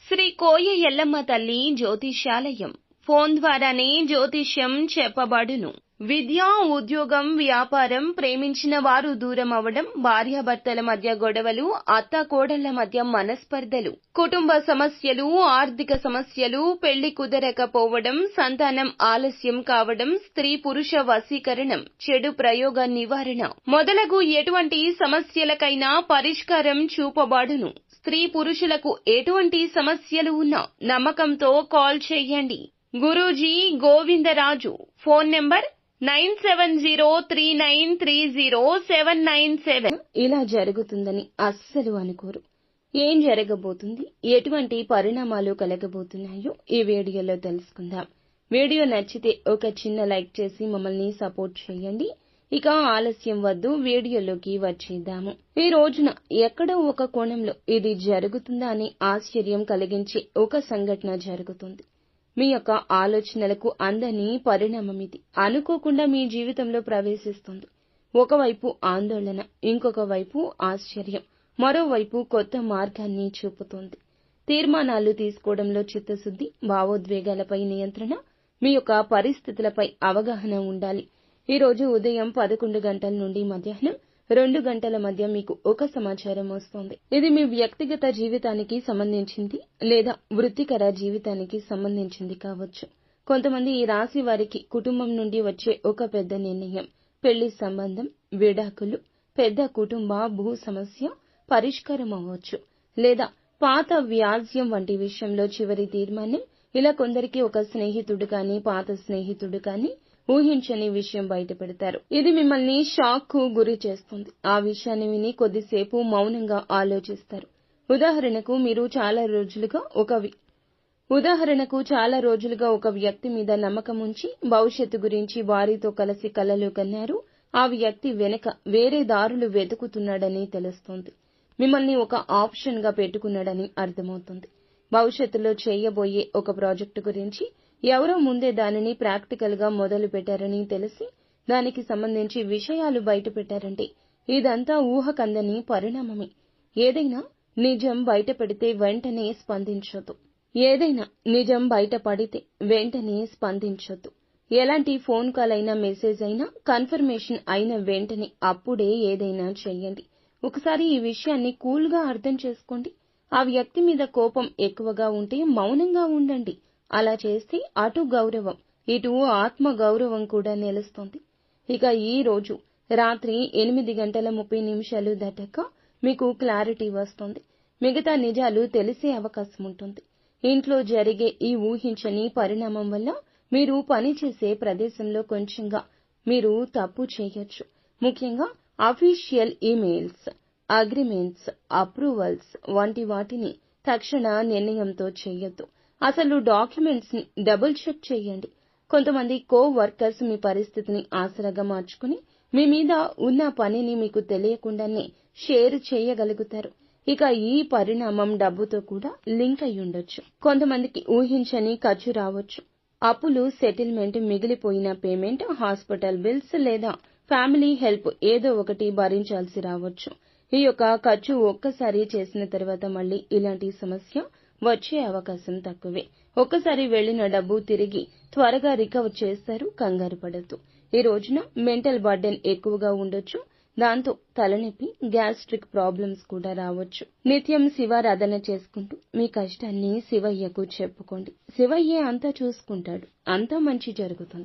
శ్రీ కోయ ఎల్లమ్మ తల్లి జ్యోతిష్యాలయం ఫోన్ ద్వారానే జ్యోతిష్యం చెప్పబడును. విద్య, ఉద్యోగం, వ్యాపారం, ప్రేమించిన వారు దూరం అవడం, భార్యాభర్తల మధ్య గొడవలు, అత్తాకోడళ్ల మధ్య మనస్పర్ధలు, కుటుంబ సమస్యలు, ఆర్థిక సమస్యలు, పెళ్లి కుదరకపోవడం, సంతానం ఆలస్యం కావడం, స్త్రీ పురుష వశీకరణం, చెడు ప్రయోగ నివారణ మొదలగు ఎటువంటి సమస్యలకైనా పరిష్కారం చూపబడును. స్త్రీ పురుషులకు ఎటువంటి సమస్యలు ఉన్నా నమ్మకంతో కాల్ చేయండి. గురూజీ గోవిందరాజు. Phone number 9703930797. ఇలా జరుగుతుందని అస్సలు అనుకోరు. ఏం జరగబోతుంది, ఎటువంటి పరిణామాలు కలగబోతున్నాయో ఈ వీడియోలో తెలుసుకుందాం. వీడియో నచ్చితే ఒక చిన్న లైక్ చేసి మమ్మల్ని సపోర్ట్ చేయండి. ఇక ఆలస్యం వద్దు, వీడియోలోకి వచ్చేద్దాము. ఈ రోజున ఎక్కడో ఒక కోణంలో ఇది జరుగుతుందా అని ఆశ్చర్యం కలిగించే ఒక సంఘటన జరుగుతుంది. మీ యొక్క ఆలోచనలకు అందని పరిణామం ఇది. అనుకోకుండా మీ జీవితంలో ప్రవేశిస్తుంది. ఒకవైపు ఆందోళన, ఇంకొక వైపు ఆశ్చర్యం, మరోవైపు కొత్త మార్గాన్ని చూపుతోంది. తీర్మానాలు తీసుకోవడంలో చిత్తశుద్ధి, భావోద్వేగాలపై నియంత్రణ, మీ యొక్క పరిస్థితులపై అవగాహన ఉండాలి. ఈ రోజు ఉదయం 11 గంటల నుండి మధ్యాహ్నం 2 గంటల మధ్య మీకు ఒక సమాచారం వస్తోంది. ఇది మీ వ్యక్తిగత జీవితానికి సంబంధించింది లేదా వృత్తికర జీవితానికి సంబంధించింది కావచ్చు. కొంతమంది ఈ రాశి వారికి కుటుంబం నుండి వచ్చే ఒక పెద్ద నిర్ణయం, పెళ్లి సంబంధం, విడాకులు, పెద్ద కుటుంబ భూ సమస్య పరిష్కారం అవ్వచ్చు, లేదా పాత వ్యాజ్యం వంటి విషయంలో చివరి తీర్మానం. ఇలా కొందరికి ఒక స్నేహితుడు కానీ, పాత స్నేహితుడు కానీ ఊహించని విషయం బయట పెడతారు. ఇది మిమ్మల్ని షాక్ కు గురి చేస్తుంది. ఆ విషయాన్ని విని కొద్దిసేపు మౌనంగా ఆలోచిస్తారు. ఉదాహరణకు చాలా రోజులుగా ఒక వ్యక్తి మీద నమ్మకం ఉంచి భవిష్యత్తు గురించి వారితో కలిసి కలలు కన్నారు. ఆ వ్యక్తి వెనక వేరే దారులు వెతుకుతున్నాడని తెలుస్తోంది. మిమ్మల్ని ఒక ఆప్షన్ గా పెట్టుకున్నాడని అర్థమవుతుంది. భవిష్యత్తులో చేయబోయే ఒక ప్రాజెక్టు గురించి ఎవరో ముందే దానిని ప్రాక్టికల్ గా మొదలు పెట్టారని తెలిసి దానికి సంబంధించి విషయాలు బయట పెట్టారంటే ఇదంతా ఊహకందని పరిణామమే. ఏదైనా నిజం బయట పడితే వెంటనే స్పందించొద్దు. ఎలాంటి ఫోన్ కాల్ అయినా, మెసేజ్ అయినా కన్ఫర్మేషన్ అయిన వెంటనే అప్పుడే ఏదైనా చెయ్యండి. ఒకసారి ఈ విషయాన్ని కూల్ గా అర్థం చేసుకోండి. ఆ వ్యక్తి మీద కోపం ఎక్కువగా ఉంటే మౌనంగా ఉండండి. అలా చేస్తే అటు గౌరవం, ఇటు ఆత్మ గౌరవం కూడా నిలుస్తుంది. ఇక ఈ రోజు రాత్రి 8:30 దాటాక మీకు క్లారిటీ వస్తుంది. మిగతా నిజాలు తెలిసే అవకాశం ఉంటుంది. ఇంట్లో జరిగే ఈ ఊహించని పరిణామం వల్ల మీరు పనిచేసే ప్రదేశంలో కొంచెంగా మీరు తప్పు చేయొచ్చు. ముఖ్యంగా అఫీషియల్ ఈమెయిల్స్, అగ్రిమెంట్స్, అప్రూవల్స్ వంటి వాటిని తక్షణ నిర్ణయంతో చేయొద్దు. అసలు డాక్యుమెంట్స్ ని డబుల్ చెక్ చేయండి. కొంతమంది కో వర్కర్స్ మీ పరిస్థితిని ఆసరాగా మార్చుకుని మీ మీద ఉన్న పనిని మీకు తెలియకుండానే షేర్ చేయగలుగుతారు. ఇక ఈ పరిణామం డబ్బుతో కూడా లింక్ అయి ఉండొచ్చు. కొంతమందికి ఊహించని ఖర్చు రావచ్చు. అప్పులు సెటిల్మెంట్, మిగిలిపోయిన పేమెంట్, హాస్పిటల్ బిల్స్ లేదా ఫ్యామిలీ హెల్ప్ ఏదో ఒకటి భరించాల్సి రావచ్చు. ఈ యొక్క ఖర్చు ఒక్కసారి చేసిన తర్వాత మళ్ళీ ఇలాంటి సమస్య వచ్చే అవకాశం తక్కువే. ఒక్కసారి వెళ్లిన డబ్బు తిరిగి త్వరగా రికవర్ చేస్తారు. కంగారు పడద్దు. ఈ రోజున మెంటల్ బర్డెన్ ఎక్కువగా ఉండొచ్చు. దాంతో తలనొప్పి, గ్యాస్ట్రిక్ ప్రాబ్లమ్స్ కూడా రావచ్చు. నిత్యం శివారాధన చేసుకుంటూ మీ కష్టాన్ని శివయ్యకు చెప్పుకోండి. శివయ్యే అంతా చూసుకుంటాడు. అంతా మంచి జరుగుతుంది.